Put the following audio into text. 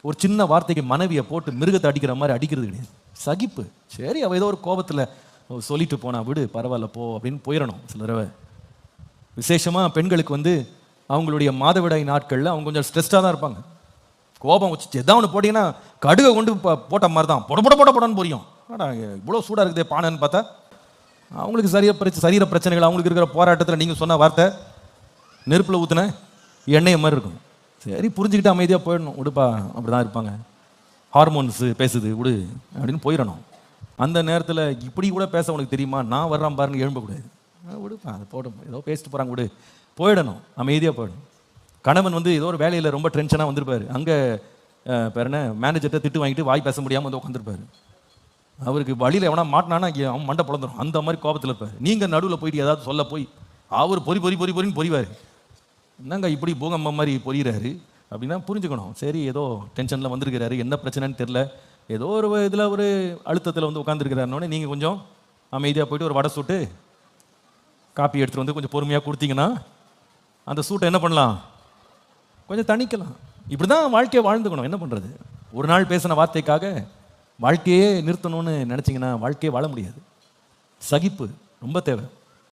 ஒரு சின்ன வார்த்தைக்கு மனைவியை போட்டு மிருகத்தை அடிக்கிற மாதிரி அடிக்கிறது கிடையாது. சகிப்பு. சரி, அவள் ஏதோ ஒரு கோபத்தில் சொல்லிட்டு போனா விடு, பரவாயில்ல போ அப்படின்னு போயிடணும். சில தடவை விசேஷமாக பெண்களுக்கு வந்து அவங்களுடைய மாதவிடாய் நாட்களில் அவங்க கொஞ்சம் ஸ்ட்ரெஸ்டாக தான் இருப்பாங்க. கோபம் வச்சு எதாவது ஒன்று போட்டிங்கன்னா கடுகை கொண்டு போட்ட மாதிரி தான் போடன்னு புரியும். ஆனால் இவ்வளோ சூடாக இருக்குதே பானைன்னு பார்த்தா அவங்களுக்கு சரீர பிரச்சனைகள், அவங்களுக்கு இருக்கிற போராட்டத்தில் நீங்கள் சொன்ன வார்த்தை நெருப்பில் ஊற்றின எண்ணெய் மாதிரி இருக்கும். சரி, புரிஞ்சுக்கிட்டு அமைதியாக போயிடணும். விடுப்பா, அப்படி தான் இருப்பாங்க, ஹார்மோன்ஸு பேசுது விடு அப்படின்னு போயிடணும். அந்த நேரத்தில் இப்படி கூட பேச உனக்கு தெரியுமா, நான் வர்றான் பாருங்க, எழும்பக்கூடாது. விடுப்பா, அது போடும், ஏதோ பேசிட்டு போகிறாங்க விடு, போயிடணும், அமைதியாக போயிடணும். கணவன் வந்து ஏதோ ஒரு வேலையில் ரொம்ப டென்ஷனாக வந்திருப்பார். அங்கே பேர் என்ன மேனேஜர்கிட்ட திட்டு வாங்கிட்டு வாய் பேச முடியாமல் வந்து உட்காந்துருப்பாரு. அவருக்கு வழியில் எவனா மாட்டினானா அவன் மண்டை பிளந்துடும். அந்த மாதிரி கோபத்தில் இருப்பார். நீங்கள் நடுவில் போயிட்டு ஏதாவது சொல்ல போய் அவர் பொறின்னு பொறிவார். என்னங்க இப்படி பூகம்பம் மாதிரி பொரியிறாரு அப்படின்னா புரிஞ்சுக்கணும். சரி, ஏதோ டென்ஷனில் வந்திருக்கிறாரு, என்ன பிரச்சனைன்னு தெரில, ஏதோ ஒரு இதில் ஒரு அழுத்தத்தில் வந்து உட்காந்துருக்கிறாருனோடனே நீங்கள் கொஞ்சம் அமைதியாக போயிட்டு ஒரு வடை சுட்டு காப்பி எடுத்துகிட்டு வந்து கொஞ்சம் பொறுமையாக கொடுத்தீங்கன்னா அந்த சூட்டை என்ன பண்ணலாம், கொஞ்சம் தணிக்கலாம். இப்படி தான் வாழ்க்கையை வாழ்ந்துக்கணும். என்ன பண்ணுறது, ஒரு நாள் பேசின வார்த்தைக்காக வாழ்க்கையே நிறுத்தணும்னு நினச்சிங்கன்னா வாழ்க்கையே வாழ முடியாது. சகிப்பு ரொம்ப தேவை.